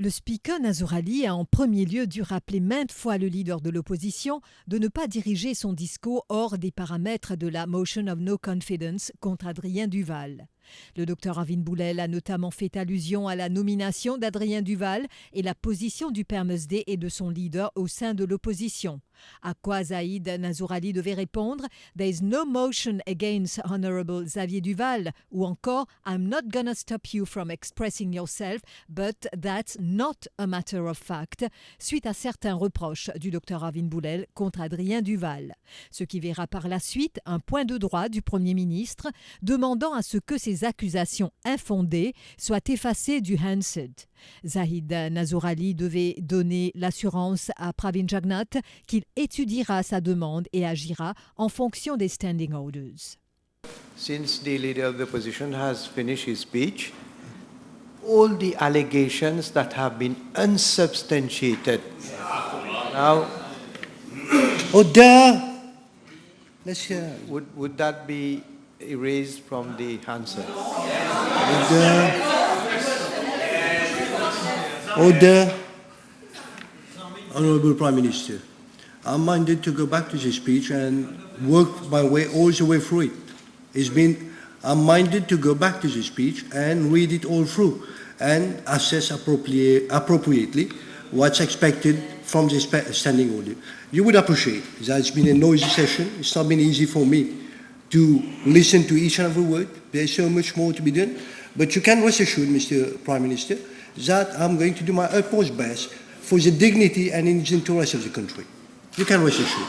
Le speaker Nazour Ali a en premier lieu dû rappeler maintes fois le leader de l'opposition de ne pas diriger son discours hors des paramètres de la Motion of No Confidence contre Adrien Duval. Le docteur Arvin Boulel a notamment fait allusion à la nomination d'Adrien Duval et la position du père Meusdet et de son leader au sein de l'opposition. À quoi Zaïd Nazour Ali devait répondre « There is no motion against Honorable Xavier Duval » ou encore « I'm not gonna stop you from expressing yourself, but that's not a matter of fact » suite à certains reproches du docteur Arvin Boulel contre Adrien Duval. Ce qui verra par la suite un point de droit du Premier ministre demandant à ce que ces accusations infondées soient effacées du Hansard. Zaïd Nazour Ali devait donner l'assurance à Pravin Jagnat qu'il étudiera sa demande et agira en fonction des standing orders. Since the leader of the opposition has finished his speech, all the allegations that have been unsubstantiated. Now, Order! Let's hear. would that be erased from the Hansard? Order. Honorable Prime Minister, I'm minded to go back to this speech and work my way all the way through it. I'm minded to go back to this speech and read it all through and assess appropriately what's expected from this standing order. You would appreciate that it's been a noisy session. It's not been easy for me to listen to each and every word. There's so much more to be done. But you can rest assured, Mr. Prime Minister, that I'm going to do my utmost best for the dignity and interest of the country. You can rest assured.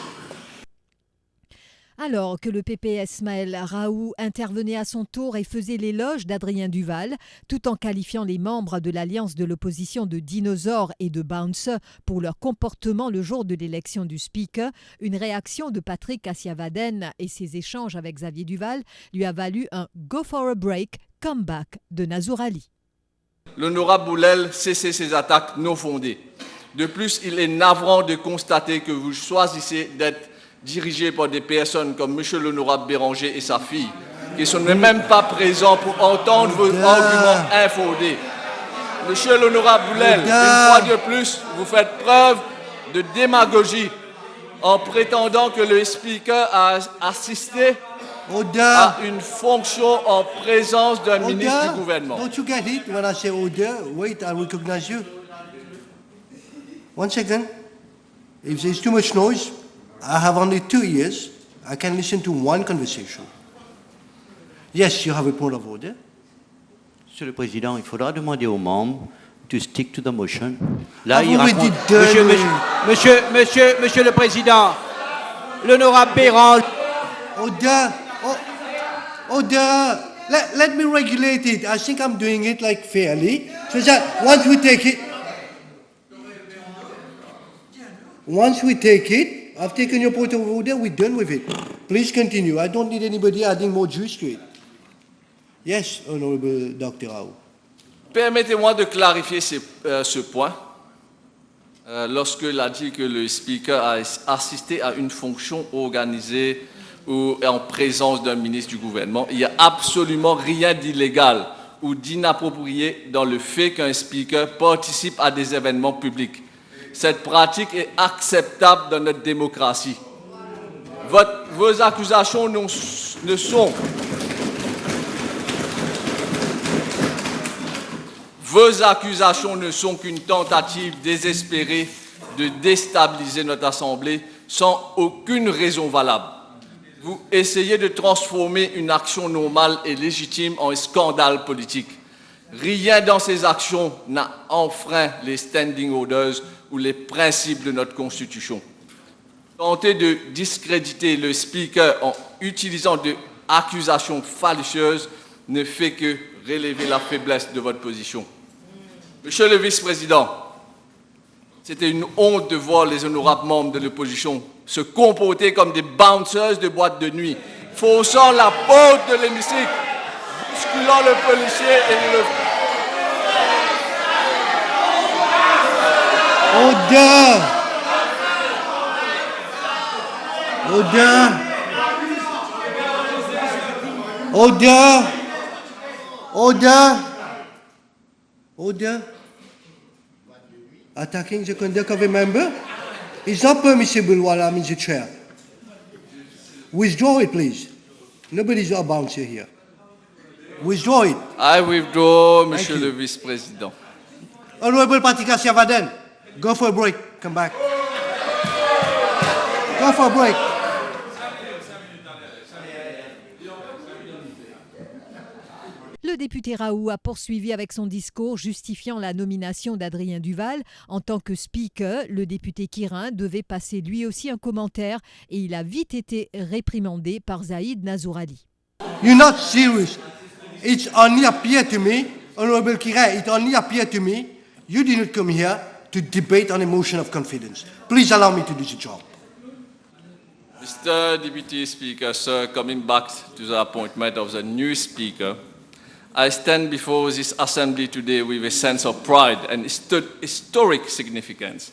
Alors que le PPS Maël Raoult intervenait à son tour et faisait l'éloge d'Adrien Duval, tout en qualifiant les membres de l'alliance de l'opposition de dinosaures et de bouncers pour leur comportement le jour de l'élection du speaker, une réaction de Patrick Assiavaden et ses échanges avec Xavier Duval lui a valu un « go for a break » comeback de Nazour Ali. L'honorable Boulel cessez ces attaques non fondées. De plus, il est navrant de constater que vous choisissez d'être dirigé par des personnes comme M. l'honorable Béranger et sa fille, qui ne sont même pas présents pour entendre vos arguments infondés. Monsieur l'honorable Boulel, une fois de plus, vous faites preuve de démagogie en prétendant que le speaker a assisté à une fonction en présence d'un ministre du gouvernement. Don't you get it when I say order? Wait, I recognize you. 1 second. If there's too much noise, I have only 2 ears. I can listen to one conversation. Yes, you have a point of order. Monsieur le Président, il faudra demander aux membres to stick to the motion. Là, il raconte... Monsieur le Président, l'honorable Béranger... Order! Order! Let me regulate it. I think I'm doing it like fairly. So that once we take it, I've taken your point of order, we're done with it. Please continue. I don't need anybody adding more juice to it. Yes, Honorable Dr. Rao. Permettez-moi de clarifier ce point. Lorsqu'il a dit que le speaker a assisté à une fonction organisée ou en présence d'un ministre du gouvernement, il n'y a absolument rien d'illégal ou d'inapproprié dans le fait qu'un speaker participe à des événements publics. Cette pratique est acceptable dans notre démocratie. Vos accusations ne sont qu'une tentative désespérée de déstabiliser notre Assemblée sans aucune raison valable. Vous essayez de transformer une action normale et légitime en un scandale politique. Rien dans ces actions n'a enfreint les standing orders ou les principes de notre Constitution. Tenter de discréditer le speaker en utilisant des accusations fallacieuses ne fait que relever la faiblesse de votre position. Monsieur le vice-président, c'était une honte de voir les honorables membres de l'opposition se comporter comme des bouncers de boîte de nuit, faussant la porte de l'hémicycle, bousculant le policier et le... Order! attacking the conduct of a member. It's not permissible while I'm in the chair. Withdraw it, please. Nobody's a bouncer here. Withdraw it. I withdraw, Monsieur you. le Vice-président. Honorable Patika Siavaden, go for a break. Come back. Go for a break. Le député Raoult a poursuivi avec son discours justifiant la nomination d'Adrien Duval. En tant que speaker, le député Kirin devait passer lui aussi un commentaire et il a vite été réprimandé par Zaïd Nazourali. You're not serious. It's only appeared to me, Honorable Kirin, it only appeared to me, you did not come here to debate on a motion of confidence. Please allow me to do the job. Mr. Deputy Speaker, sir, coming back to the appointment of the new Speaker, I stand before this Assembly today with a sense of pride and historic significance,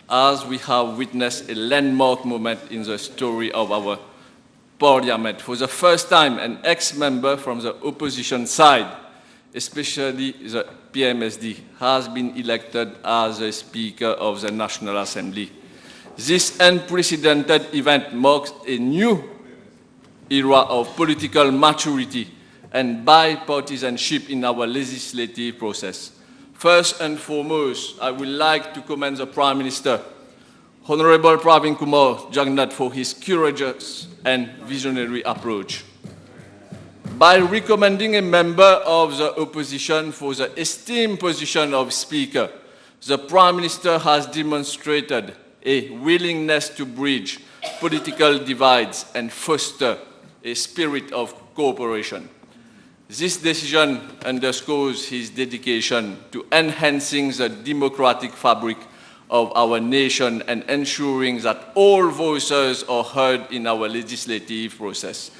as we have witnessed a landmark moment in the story of our Parliament. For the first time, an ex-member from the opposition side, especially the PMSD, has been elected as the Speaker of the National Assembly. This unprecedented event marks a new era of political maturity and bipartisanship in our legislative process. First and foremost, I would like to commend the Prime Minister, Honorable Pravin Kumar Jagannath, for his courageous and visionary approach. By recommending a member of the opposition for the esteemed position of Speaker, the Prime Minister has demonstrated a willingness to bridge political divides and foster a spirit of cooperation. This decision underscores his dedication to enhancing the democratic fabric of our nation and ensuring that all voices are heard in our legislative process.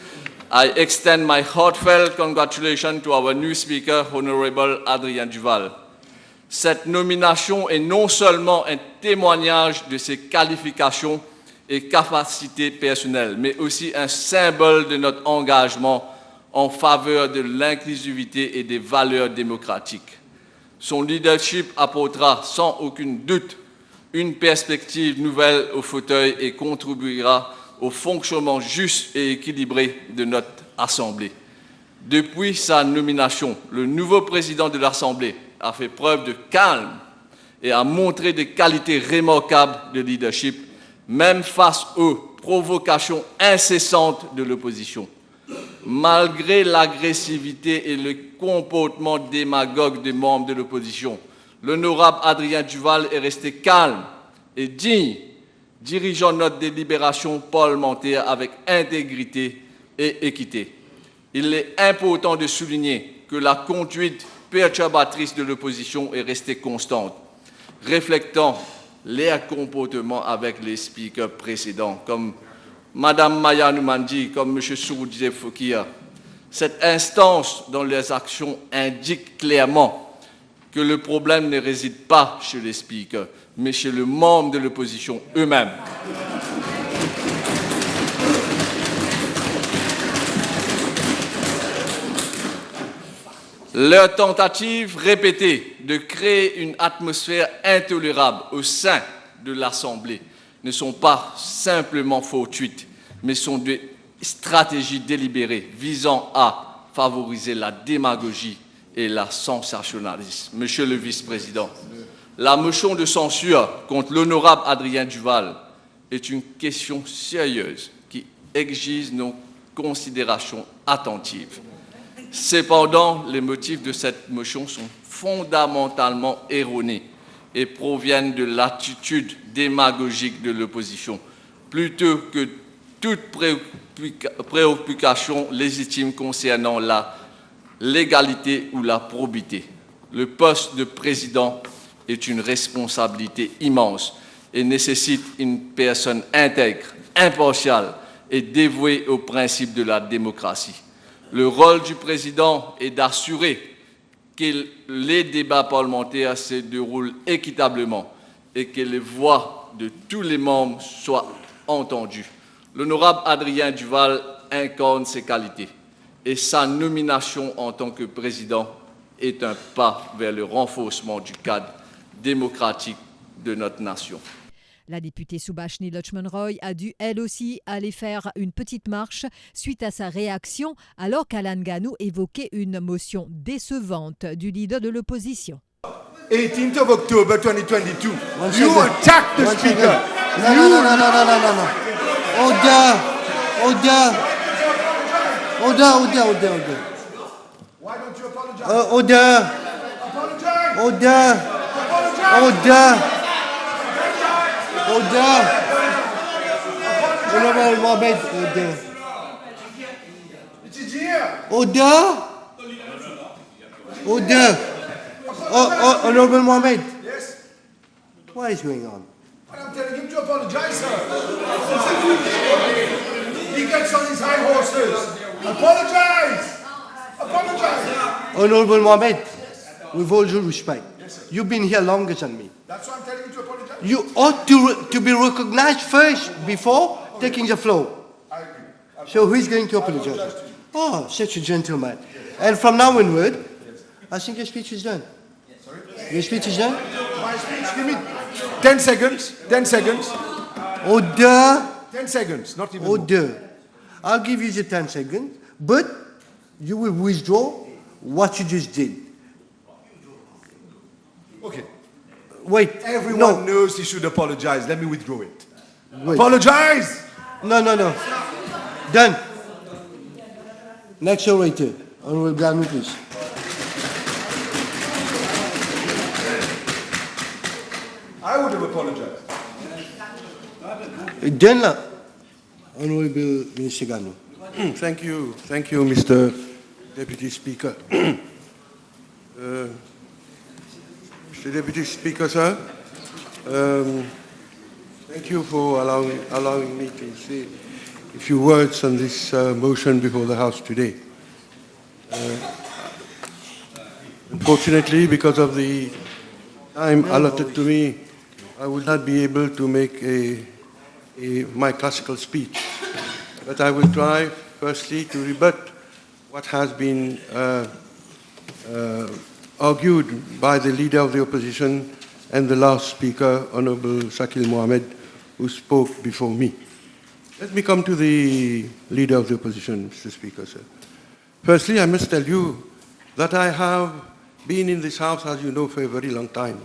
I extend my heartfelt congratulations to our new Speaker, Honorable Adrien Duval. Cette nomination est non seulement un témoignage de ses qualifications et capacités personnelles, mais aussi un symbole de notre engagement en faveur de l'inclusivité et des valeurs démocratiques. Son leadership apportera sans aucun doute une perspective nouvelle au fauteuil et contribuera au fonctionnement juste et équilibré de notre Assemblée. Depuis sa nomination, le nouveau président de l'Assemblée a fait preuve de calme et a montré des qualités remarquables de leadership, même face aux provocations incessantes de l'opposition. Malgré l'agressivité et le comportement démagogue des membres de l'opposition, l'honorable Adrien Duval est resté calme et digne, dirigeant notre délibération parlementaire avec intégrité et équité. Il est important de souligner que la conduite perturbatrice de l'opposition est restée constante, reflétant les comportements avec les speakers précédents, comme Madame Maya Noumandi, comme M. Souroudjé Fokia. Cette instance dans les actions indique clairement que le problème ne réside pas chez les speakers, mais chez les membres de l'opposition eux-mêmes. Leur tentative répétée de créer une atmosphère intolérable au sein de l'Assemblée ne sont pas simplement fortuites, mais sont des stratégies délibérées visant à favoriser la démagogie et la sensationnalisme. Monsieur le Vice-président, la motion de censure contre l'honorable Adrien Duval est une question sérieuse qui exige nos considérations attentives. Cependant, les motifs de cette motion sont fondamentalement erronés et proviennent de l'attitude démagogique de l'opposition, plutôt que toute préoccupation légitime concernant la légalité ou la probité. Le poste de président est une responsabilité immense et nécessite une personne intègre, impartiale et dévouée aux principes de la démocratie. Le rôle du président est d'assurer que les débats parlementaires se déroulent équitablement et que les voix de tous les membres soient entendues. L'honorable Adrien Duval incarne ces qualités et sa nomination en tant que président est un pas vers le renforcement du cadre démocratique de notre nation. La députée Subhashini Lakshman-Roy a dû, elle aussi, aller faire une petite marche suite à sa réaction alors qu'Alan Ganu évoquait une motion décevante du leader de l'opposition. 18th of October 2022. One You second. attacked the One speaker. second. No. Order. Why don't you apologize? Order. Apologize. Honorable Mohammed, order. It is here. Order. Honorable Mohammed, Yes. what is going on? But I'm telling him to apologize, sir. He gets on his high horses. Apologize. Honorable Mohammed, with all due respect, you've been here longer than me. That's why I'm telling him to apologize. You ought to be recognized first before taking the floor. I agree. So who is going to apologize? Oh, such a gentleman. And from now onward, I think your speech is done. Your speech is done? My speech, give me 10 seconds. 10 seconds. Order. 10 seconds, not even more. Order. I'll give you the 10 seconds, but you will withdraw what you just did. Okay. Wait. Everyone knows he should apologize. Let me withdraw it. Wait. Apologize. No. Done. Next orator. Honorable Ganu, please. I would have apologized. Done now. Honorable Minister Ganu. Thank you, Mr. Deputy Speaker. Mr. Deputy Speaker, sir, thank you for allowing me to say a few words on this motion before the House today. Unfortunately, because of the time allotted to me, I will not be able to make my classical speech. But I will try, firstly, to rebut what has been argued by the leader of the opposition and the last speaker, Honorable Shakil Mohammed, who spoke before me. Let me come to the leader of the opposition, Mr. Speaker, sir. Firstly, I must tell you that I have been in this House, as you know, for a very long time.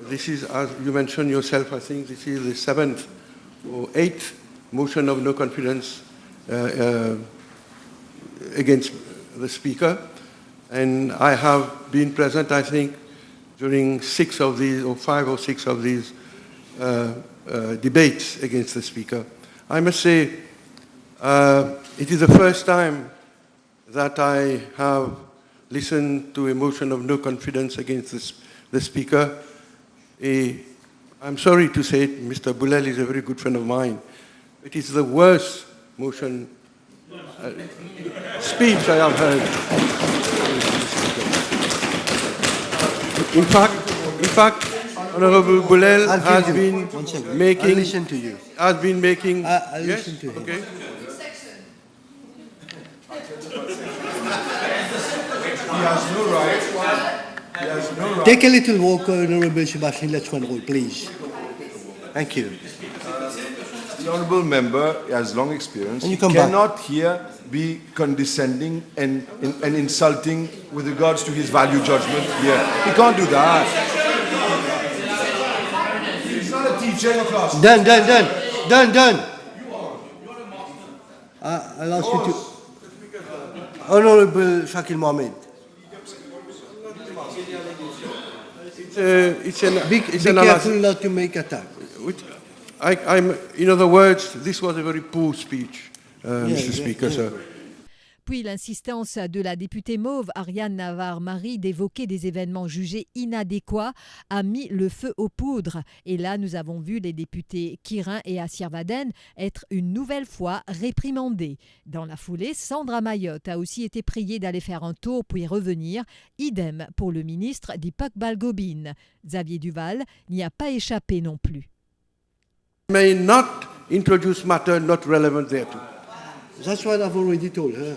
This is, as you mentioned yourself, I think this is the 7th or 8th motion of no confidence against the Speaker. And I have been present, I think, during 6 of these, or 5 or 6 of these debates against the Speaker. I must say, it is the first time that I have listened to a motion of no confidence against the Speaker. I'm sorry to say it, Mr. Bulel is a very good friend of mine. It is the worst motion speech I have heard. In fact, Honorable Bulel has been making. I'll listen to you. Has been making. I'll Yes? listen to him. Okay. He has no right. He has no right. Take a little walk, Honorable Subhashini Lakshman-Roy, please. Thank you. The honourable member has long experience. And you He come back. cannot here be condescending and insulting with regards to his value judgment here. He can't do that. He's not a teacher in a class. Done. I'll ask you to. Honorable Shakil Mohammed, It's be an careful not to make attack. in other words, this was a very poor speech, Mr. Speaker, sir. Puis l'insistance de la députée mauve Ariane Navarre-Marie d'évoquer des événements jugés inadéquats a mis le feu aux poudres. Et là, nous avons vu les députés Kirin et Asirvaden être une nouvelle fois réprimandés. Dans la foulée, Sandra Mayotte a aussi été priée d'aller faire un tour puis revenir. Idem pour le ministre Deepak Balgobin. Xavier Duval n'y a pas échappé non plus. May not introduce matter not relevant thereto. That's what I've already told her.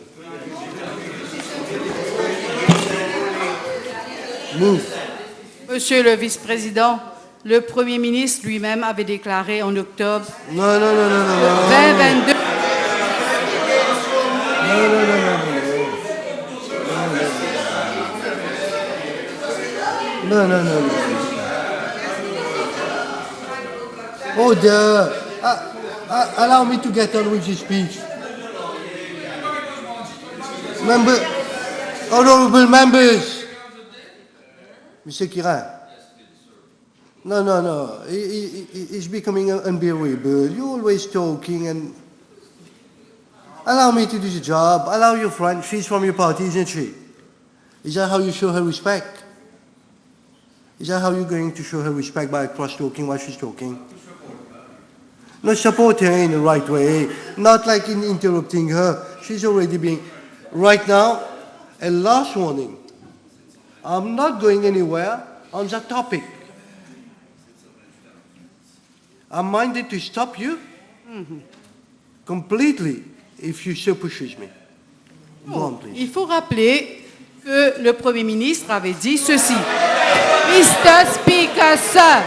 Monsieur le vice-président, le Premier ministre lui-même avait déclaré en octobre Non, non, non, non, non, non. 2022. Non, non, non, non. No, no, no, no. Order. Allow me to get on with the speech. Honorable members. Mr. Kiran. No, no, no. It's becoming unbearable. You're always talking and... Allow me to do the job. Allow your friend. She's from your party, isn't she? Is that how you show her respect? Is that how you're going to show her respect, by cross-talking while she's talking? No, support her in the right way, not like in interrupting her. She's already being... Right now, a last warning. I'm not going anywhere on that topic. I'm minded to stop you completely if you so pushes me. Go on, please. Il faut rappeler que le Premier ministre avait dit ceci. Mr. Speaker, sir,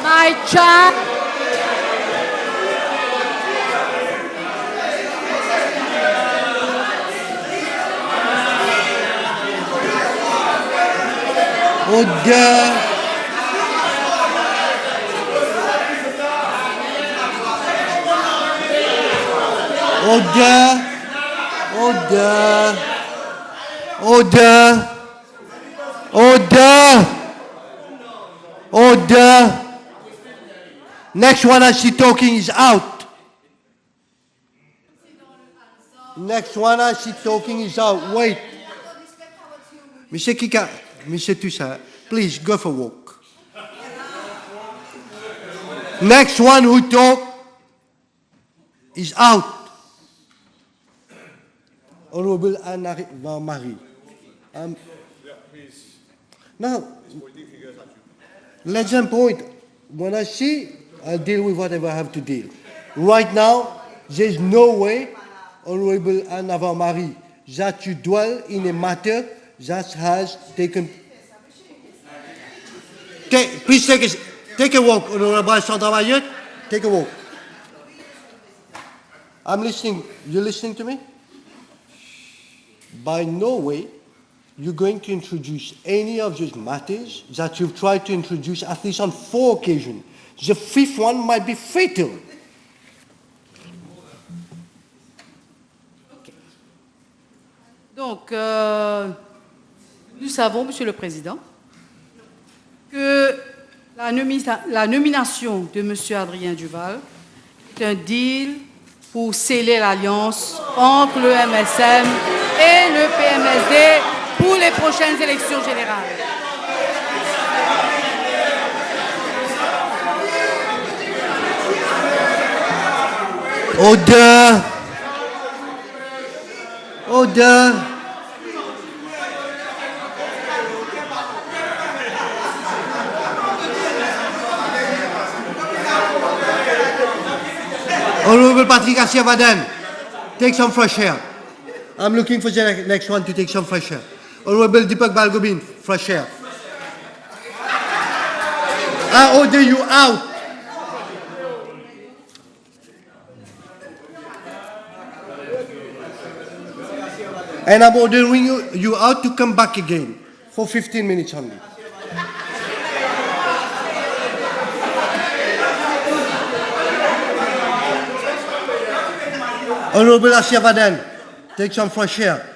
my child... Order. Order. Order. Order. Order. Order. Next one I see talking is out. Next one I see talking is out. Wait. Mr. Kika, Mr. Tussa, please go for a walk. Next one who talk is out. Honorable Anne-Marie. Now, let them point. When I see, I'll deal with whatever I have to deal. Right now, there's no way, Honorable Anne-Marie, that you dwell in a matter that has taken... Please take a walk, Honorable Sandra Mayotte. Take a walk. I'm listening. You're listening to me? By no way you're going to introduce any of those matters that you've tried to introduce at least on 4 occasions. The 5th one might be fatal. Okay. Donc, nous savons, Monsieur le Président, que la nomination de Monsieur Adrien Duval est un deal pour sceller l'alliance entre le MSM et le PMSD pour les prochaines élections générales. Order! Order! Honorable Patrick Asia-Vaden, take some fresh air. I'm looking for the next one to take some fresh air. Honorable Deepak Balgobin, fresh air. I order you out. And I'm ordering you out to come back again for 15 minutes only. Honorable Asia-Vaden, take some fresh air.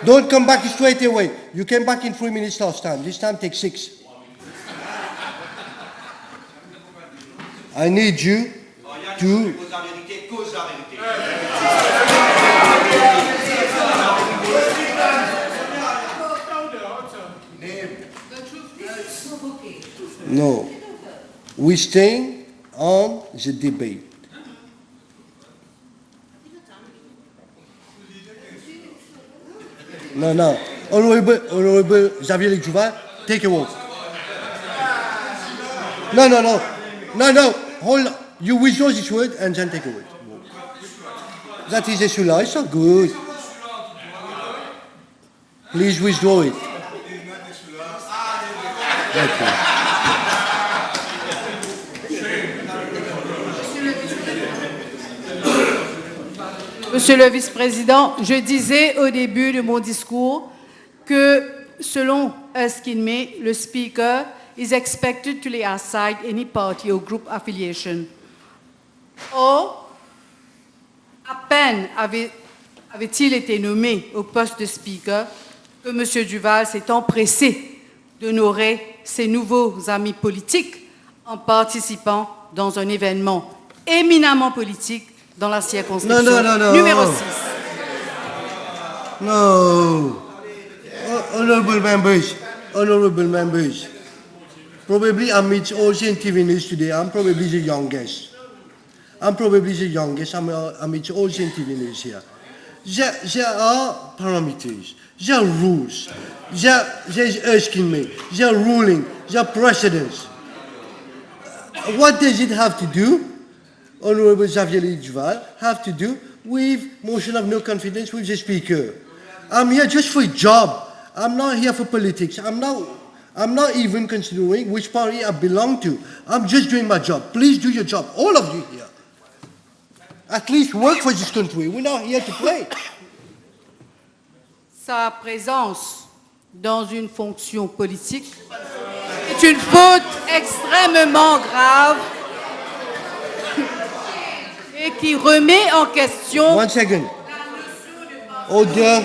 Don't come back straight away. You came back in 3 minutes last time. This time take 6. I need you to... No. We're staying on the debate. No, no. Honorable Xavier Lecouva, take a walk. No, no, no. No, no. Hold on. You withdraw this word and then take a walk. That is a celui-là. It's not good. Please withdraw it. Okay. Monsieur le vice-président, je disais au début de mon discours que selon Erskine May, le speaker is expected to lay aside any party or group affiliation. Or, à peine avait-il été nommé au poste de speaker que M. Duval s'est empressé d'honorer ses nouveaux amis politiques en participant dans un événement éminemment politique dans la circonscription numéro 6. No. Honorable members, probably amidst all interveners today, I'm probably the youngest. Amidst all interveners here. There are parameters, there are rules, there's Erskine May, there are ruling, there are precedents. What does it have to do, Honorable Xavier Duval, have to do with motion of no confidence with the Speaker? I'm here just for a job. I'm not here for politics. I'm not even considering which party I belong to. I'm just doing my job. Please do your job, all of you here. At least work for this country. We're not here to play. Sa présence dans une fonction politique est une faute extrêmement grave et qui remet en question... One second. Order.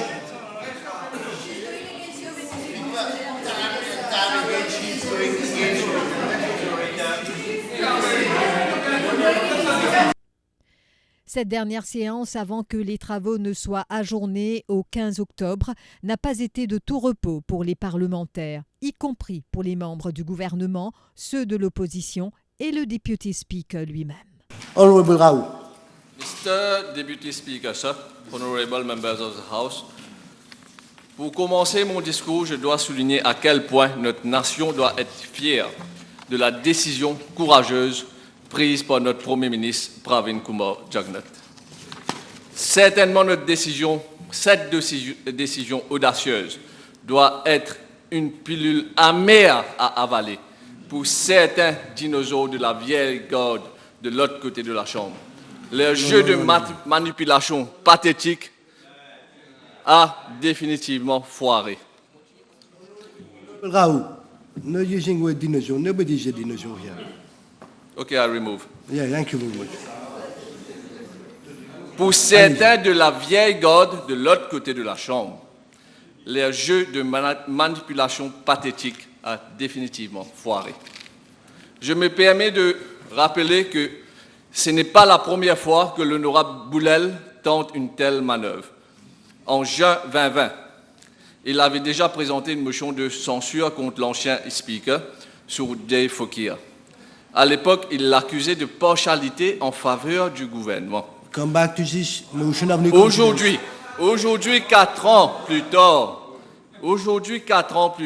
Cette dernière séance, avant que les travaux ne soient ajournés au 15 octobre, n'a pas été de tout repos pour les parlementaires, y compris pour les membres du gouvernement, ceux de l'opposition et le Deputy Speaker lui-même. Honorable Raoult. Mr. Deputy Speaker, sir, honorable members of the House, pour commencer mon discours, je dois souligner à quel point notre nation doit être fière de la décision courageuse prise par notre Premier ministre Pravin Kumar Jagnat. Certainement, cette décision audacieuse doit être une pilule amère à avaler pour certains dinosaures de la vieille garde de l'autre côté de la Chambre. Leur jeu de manipulation pathétique a définitivement foiré. Raoult, no using word dinosaur. Nobody's a dinosaur here. Okay, I remove. Yeah, thank you very much. Pour certains de la vieille garde de l'autre côté de la Chambre, leur jeu de manipulation pathétique a définitivement foiré. Je me permets de rappeler que ce n'est pas la première fois que l'honorable Boulel tente une telle manœuvre. En juin 2020, il avait déjà présenté une motion de censure contre l'ancien speaker sur Dave Fokir. À l'époque, il l'accusait de partialité en faveur du gouvernement. Come back to this motion of no confidence. Aujourd'hui, 4 ans plus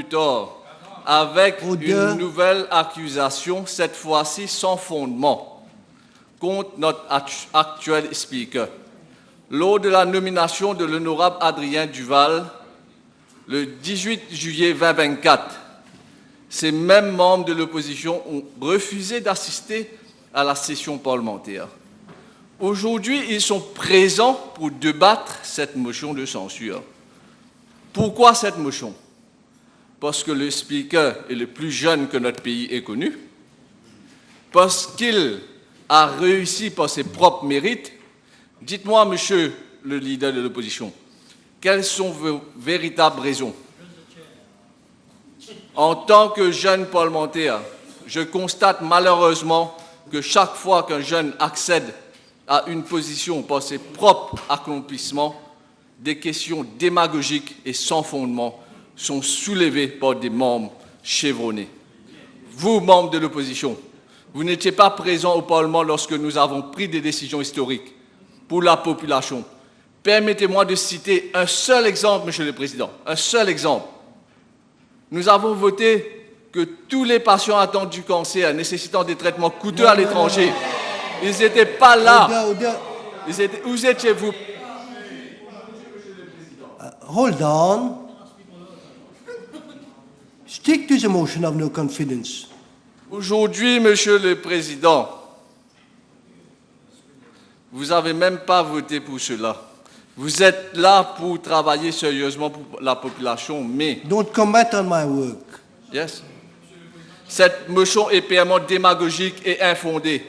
tard, avec une nouvelle accusation, cette fois-ci sans fondement, contre notre actuel speaker. Lors de la nomination de l'honorable Adrien Duval, le 18 juillet 2024, ces mêmes membres de l'opposition ont refusé d'assister à la session parlementaire. Aujourd'hui, ils sont présents pour débattre cette motion de censure. Pourquoi cette motion? Parce que le speaker est le plus jeune que notre pays ait connu, parce qu'il a réussi par ses propres mérites. Dites-moi, monsieur le leader de l'opposition, quelles sont vos véritables raisons? En tant que jeune parlementaire, je constate malheureusement que chaque fois qu'un jeune accède à une position par ses propres accomplissements, des questions démagogiques et sans fondement sont soulevées par des membres chevronnés. Vous, membres de l'opposition, vous n'étiez pas présents au Parlement lorsque nous avons pris des décisions historiques pour la population. Permettez-moi de citer un seul exemple, Monsieur le Président, un seul exemple. Nous avons voté que tous les patients atteints du cancer nécessitant des traitements coûteux à l'étranger, ils n'étaient pas là. Où étiez-vous? Hold on. Stick to the motion of no confidence. Aujourd'hui, Monsieur le Président, vous n'avez même pas voté pour cela. Vous êtes là pour travailler sérieusement pour la population, mais Don't comment on my work. yes, cette motion est purement démagogique et infondée.